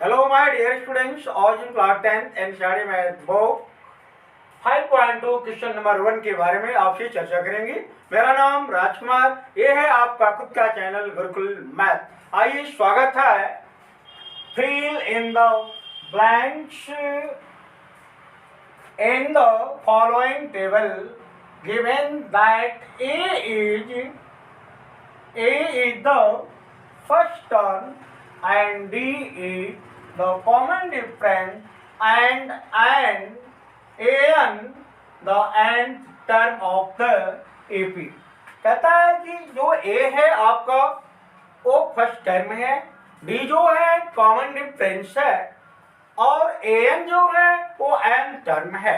Hello, my dear students. आज in class 10th NCERT math book 5.2 question number 1 के बारे में आपसे चर्चा करेंगे। मेरा नाम राजकुमार, ये है आपका खुद का चैनल गुरुकुल मैथ। आइए स्वागत है। Fill in the blanks in the following table given that A is the first term and D is the common difference and An the nth term of the AP। कहता है कि जो A है आपका वो फर्स्ट टर्म है, D जो है कॉमन डिफरेंस है और an जो है वो n टर्म है।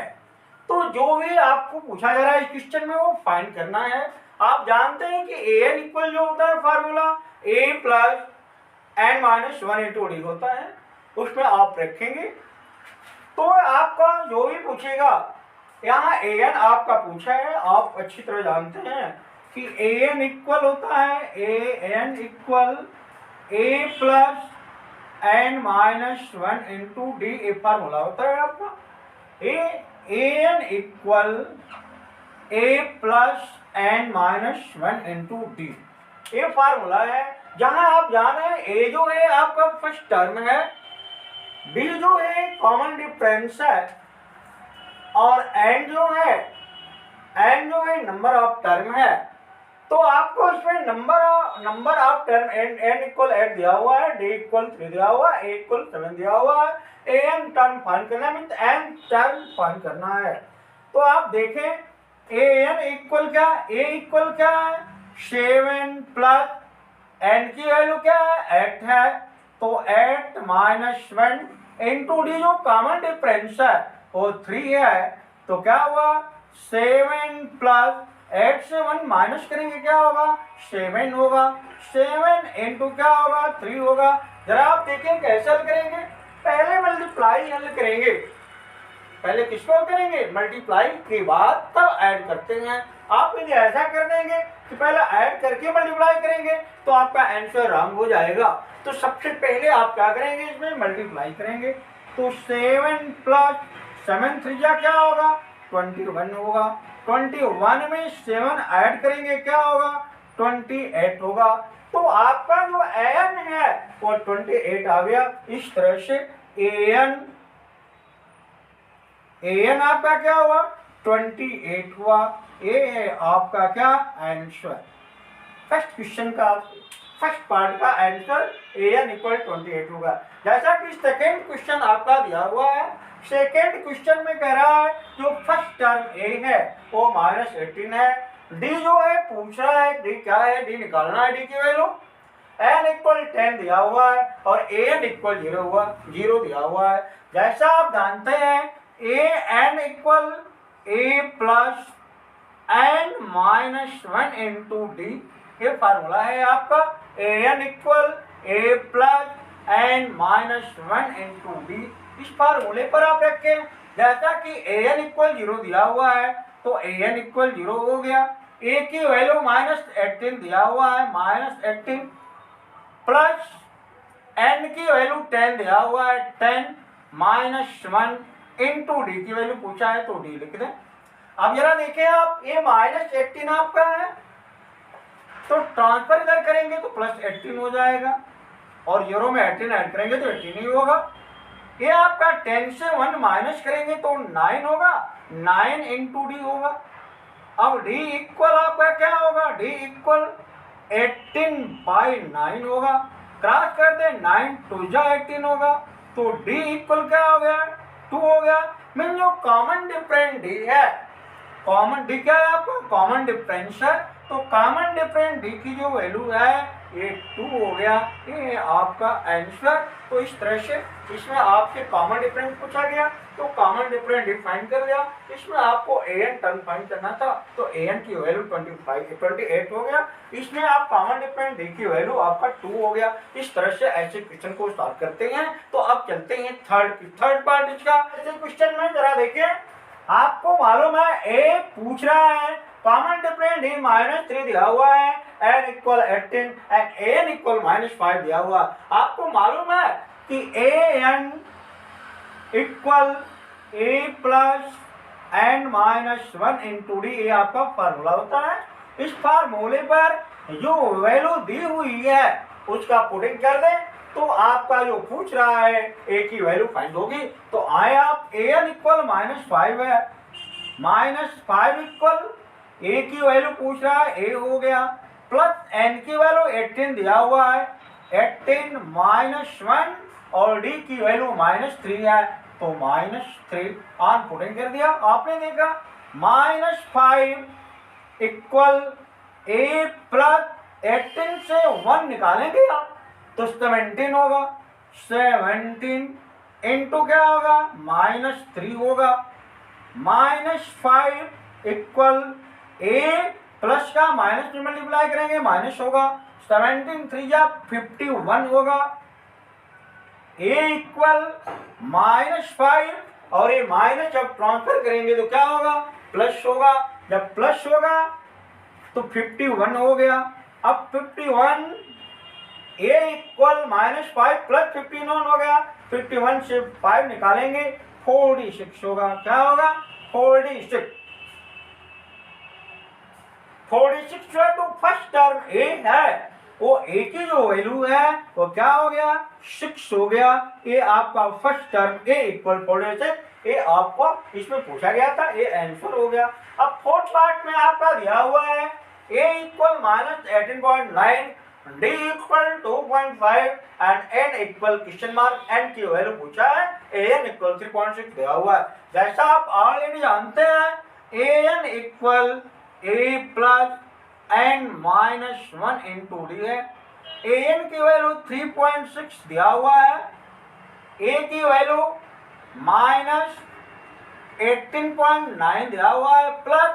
तो जो भी आपको पूछा जा रहा है इस क्वेश्चन में वो फाइंड करना है। आप जानते हैं कि an इक्वल जो होता है formula a plus n minus 1 into D होता है, उसमें आप रखेंगे। तो आपका जो भी पूछेगा, यहाँ an आपका पूछा है, आप अच्छी तरह जानते हैं कि an इक्वल होता है an equal a plus n minus 1 into D. A formula होता है आपका an equal a plus n minus 1 into d. ये फार्मूला है। जहां आप जान रहे हैं a जो है आपका फर्स्ट टर्म है, d जो है कॉमन डिफरेंस है और n जो है नंबर ऑफ टर्म है। तो आपको इसमें number of term n equal 8 दिया हुआ है, d इक्वल 3 दिया हुआ है, a इक्वल 7 दिया हुआ है। an टर्म फाइंड करना है, मीन्स n टर्म फाइंड करना है। तो आप देखें an इक्वल क्या, a इक्वल क्या है 7 प्लस n की वैल्यू क्या है 8 है, तो 8 माइनस 1 इंटू डी जो कॉमन डिफरेंस है वो 3 है। तो क्या हुआ 7 प्लस 8 से 1 माइनस करेंगे क्या होगा 7 होगा, 7 इंटू क्या होगा 3 होगा। जरा आप देखें कैसे हल करेंगे। पहले मल्टीप्लाई हल करेंगे, पहले किसको करेंगे मल्टीप्लाई के बाद तब ऐड करते हैं। आप यदि ऐसा कर देंगे कि पहले ऐड करके मल्टीप्लाई करेंगे तो आपका आंसर रॉन्ग हो जाएगा। तो सबसे पहले आप क्या करेंगे, इसमें मल्टीप्लाई करेंगे। तो 7 प्लस 7 3 क्या होगा 21 होगा, 21 में 7 ऐड करेंगे क्या होगा 28 होगा। तो आपका जो an है वो 28 आ गया। इस तरह से an आपका क्या हुआ 28 हुआ। ये है आपका क्या आंसर। फर्स्ट क्वेश्चन का फर्स्ट पार्ट का आंसर an इक्वल 28 होगा। जैसा कि सेकेंड क्वेश्चन आपका दिया हुआ है, सेकेंड क्वेश्चन में कह रहा है जो फर्स्ट टर्म a है वो -18 है, d जो है पूछ रहा है d क्या है, d निकालना है, d की वैल्यू n इक्वल 10 दिया हुआ है और an इक्वल 0 दिया हुआ है। जैसा आप जानते हैं an equal a plus n minus 1 into d. ये फार्मूला है आपका an equal a plus n minus 1 into D. इस फार्मूले पर आप रखें। जैसा कि an इक्वल 0 दिया हुआ है तो an इक्वल 0 हो गया। a की वैल्यू -18 दिया हुआ है, -18 प्लस n की वैल्यू 10 दिया हुआ है, 10 माइनस 1 इंटू डी की वैल्यू पूछा है तो डी लिख दें। अब जरा देखें आप, ये -18 आपका है तो ट्रांसफर इधर करेंगे तो +18 हो जाएगा और 0 में 18 ऐड करेंगे तो 18 ही होगा। ये आपका 10 से 1 माइनस करेंगे तो 9 होगा, 9 इंटू डी होगा। अब डी इक्वल आपका क्या होगा, डी इक्वल 18/9 होगा। क्रॉस कर दे 9 2 जा 18 होगा, तो डी इक्वल क्या हो गया 2 हो गया। मीन जो कॉमन डिफरेंस डी है, कॉमन डी क्या है आपका कॉमन डिफरेंस है, तो कॉमन डिफरेंस डी की जो वैल्यू है ये 2 हो गया। ये आपका आंसर। तो इस तरह से इसमें आपसे कॉमन डिफरेंस पूछा गया तो कॉमन डिफरेंस डी फाइंड कर दिया। इसमें आपको an टर्म फाइंड करना था तो an की वैल्यू 28 हो गया। इसमें आप कॉमन डिफरेंस डी की वैल्यू आपका 2 हो गया। इस तरह से ऐसे क्वेश्चन को सॉल्व करते हैं। तो अब चलते हैं थर्ड पार्ट इसका। ऐसे क्वेश्चन में जरा देखिए, आपको मालूम है a पूछ रहा है कॉमन डिफरेंस डी -3 दिया हुआ है n equal 18 and an equal -5 दिया हुआ। आपको मालूम है कि a n equal a plus n minus one into d, ये आपका फार्मूला होता है। इस फार्मूले पर जो वैल्यू दी हुई है उसका पुटिंग कर दें तो आपका जो पूछ रहा है ए की वैल्यू फाइंड होगी। तो आए आप ए एन इक्वल -5 है, -5 इक्वल ए की वैल्यू पूछ रहा है, ए हो गया, प्लस एन की वैल्यू 18 दिया हुआ है, 18 -1 और डी की वैल्यू -3 है तो -3 ऑन पुटिंग कर दिया। आपने देखा -5 इक्वल ए प्लस 18 से 1 निकालेंगे आप तो 17 होगा, 17 इंटू क्या होगा -3 होगा, -5 इक्वल ए प्लस का माइनस में मल्टीप्लाई करेंगे माइनस होगा, 17 3 या 51 होगा, ए इक्वल -5 और ये माइनस जब ट्रांसफर करेंगे तो क्या होगा प्लस होगा, जब प्लस होगा तो 51 हो गया। अब 51 ए इक्वल -5 प्लस 51 हो गया, 51 से 5 निकालेंगे 46 होगा, क्या होगा 46 जो है तो फर्स्ट टर्म ए है वो ए की जो वैल्यू है वो क्या हो गया 6 हो गया। ये आपका फर्स्ट टर्म ए इक्वल 46 ये आपको इसमें पूछा गया था, ये आंसर हो गया। अब फोर्थ पार्ट में आपका दिया हुआ है a equal -18.9, d equal 2.5 and n equal question mark, n की वैल्यू पूछा है, ए एन इक्वल 3.6 दिया हुआ है। जैसा आप ऑलरेडी जानते हैं ए n equal a plus N -1 into D है, ए एन की वैल्यू 3.6 दिया हुआ है, ए की वैल्यू -18.9 दिया हुआ है, प्लस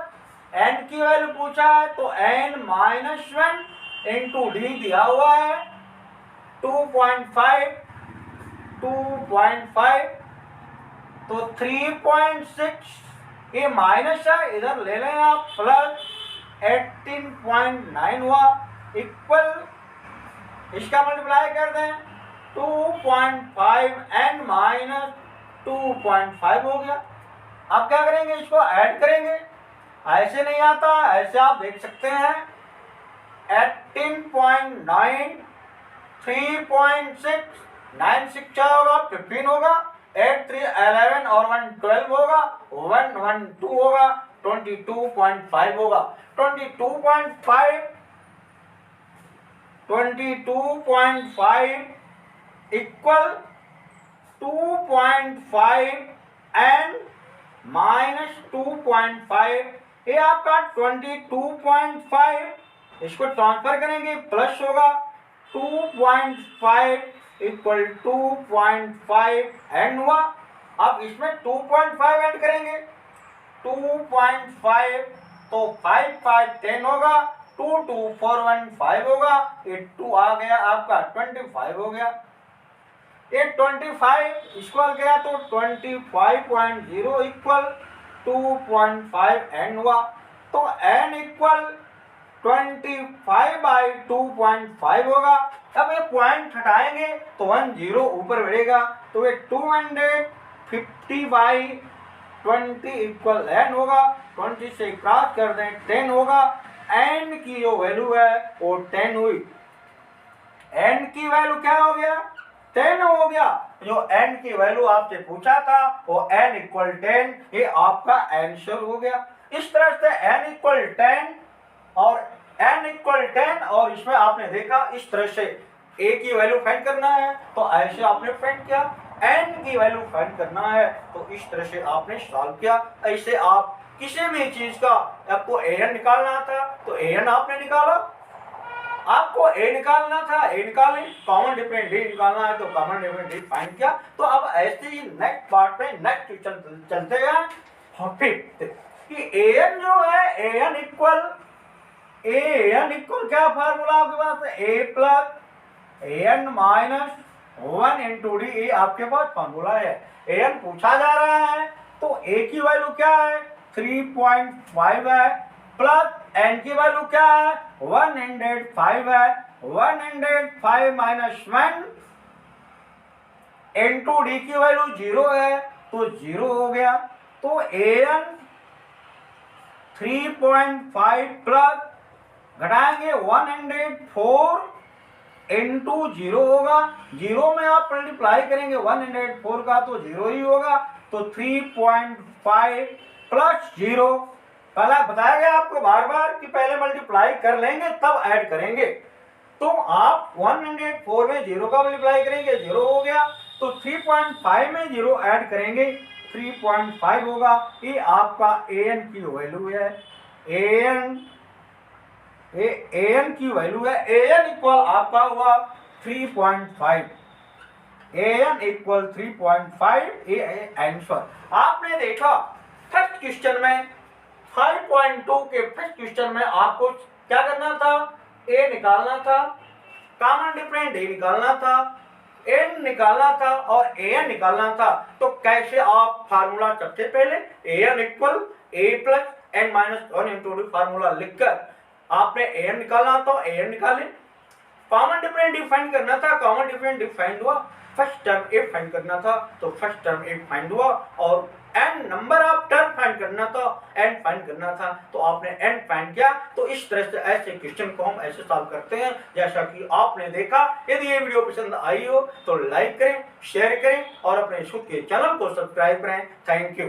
एन की वैल्यू पूछा है तो एन -1 इंटू डी दिया हुआ है 2.5 तो 3.6 ये माइनस है, इधर ले लें आप, प्लस 18.9 हुआ इक्वल इसका मल्टीप्लाई कर दें 2.5 एन -2.5 हो गया। अब क्या करेंगे इसको ऐड करेंगे, ऐसे नहीं आता, ऐसे आप देख सकते हैं 18.9 3.6 9 6 क्या होगा 15 होगा, 8 3 11 और 1 12 होगा, 1 1 2 होगा, 22.5 होगा, 22.5 इक्वल 2.5 एंड -2.5 ये आपका 22.5, इसको ट्रांसफर करेंगे प्लस होगा 2.5 इक्वल 2.5 एंड हुआ। अब इसमें 2.5 ऐड करेंगे 2.5 तो 5 5 10 होगा, 2 2 4 1 5 होगा, ये 2 आ गया आपका 25 हो गया। ये 25 इक्वल गया तो 25.0 इक्वल 2.5 एन हुआ, तो एन इक्वल 25/2.5 होगा। अब ये पॉइंट हटाएंगे तो 1 0 ऊपर बढ़ेगा तो ये 250/20 इक्वल एन होगा, 20 से क्रॉस कर दें 10 होगा, एन की जो वैल्यू है वो 10 हुई, एन की वैल्यू क्या हो गया 10 हो गया। जो एन की वैल्यू आपसे पूछा था वो एन इक्वल 10, ये आपका आंसर हो गया। इस तरह से एन इक्वल 10 और एन इक्वल 10 और इसमें आपने देखा इस तरह से ए की वैल्यू फाइंड करना है तो ऐसे आपने फाइंड किया, एन की वैल्यू फाइंड करना है तो इस तरह से आपने सॉल्व किया। ऐसे आप किसी भी चीज का आपको ए एन निकालना था तो ए एन आपने निकाला, आपको ए निकालना था ए निकाले, कॉमन डिफरेंट डी निकालना है तो कॉमन डिफरेंट डी फाइंड किया। तो अब ऐसे ही नेक्स्ट पार्ट में नेक्स्ट चलते हैं फिफ्थ कि ए एन जो है ए एन इक्वल क्या फार्मूला आपके पास ए plus A N -1 into d, ये आपके पास फार्मूला है। ए एन पूछा जा रहा है तो ए की वैल्यू क्या है 3.5 है, प्लस एन की वैल्यू क्या है 105 है, 105 -1 इंटू डी की वैल्यू 0 है तो 0 हो गया। तो an 3.5 प्लस घटाएंगे 104 इंटू 0 होगा। 0 में आप मल्टीप्लाई करेंगे 104 का तो 0 ही होगा। तो 3.5 प्लस 0, पहला बताया गया आपको बार बार कि पहले मल्टीप्लाई कर लेंगे तब ऐड करेंगे। तो आप 104 में 0 का मल्टीप्लाई करेंगे 0 हो गया। तो 3.5 में 0 ऐड करेंगे 3.5 होगा। ये आपका an की वैल्यू है। an की वैल्यू है। an इक्वल आपका हुआ 3.5। an इक्वल 3.5 ये है आंसर। आपने देखा फर्स्ट क्वेश्चन में 5.2 के फर्स्ट क्वेश्चन में आपको क्या करना था, a निकालना था, कॉमन डिफरेंट a निकालना था, n निकालना था और an निकालना था। तो कैसे आप फार्मूला सबसे पहले an equal a plus n minus 1 into formula लिखकर आपने an निकालना तो an निकाले, कॉमन डिफरेंट डिफाइन करना था, कॉमन डिफरेंट डिफाइंड हुआ, फर्स्ट टर्म a फाइंड करना था तो फर्स्ट टर्म a फाइंड हुआ, और n number of term find करना था, n फाइंड करना था तो आपने n फाइंड किया। तो इस तरह से ऐसे क्वेश्चन को हम ऐसे सॉल्व करते हैं जैसा कि आपने देखा। यदि ये वीडियो पसंद आई हो तो लाइक करें, शेयर करें और अपने खुद के चैनल को सब्सक्राइब करें। Thank you.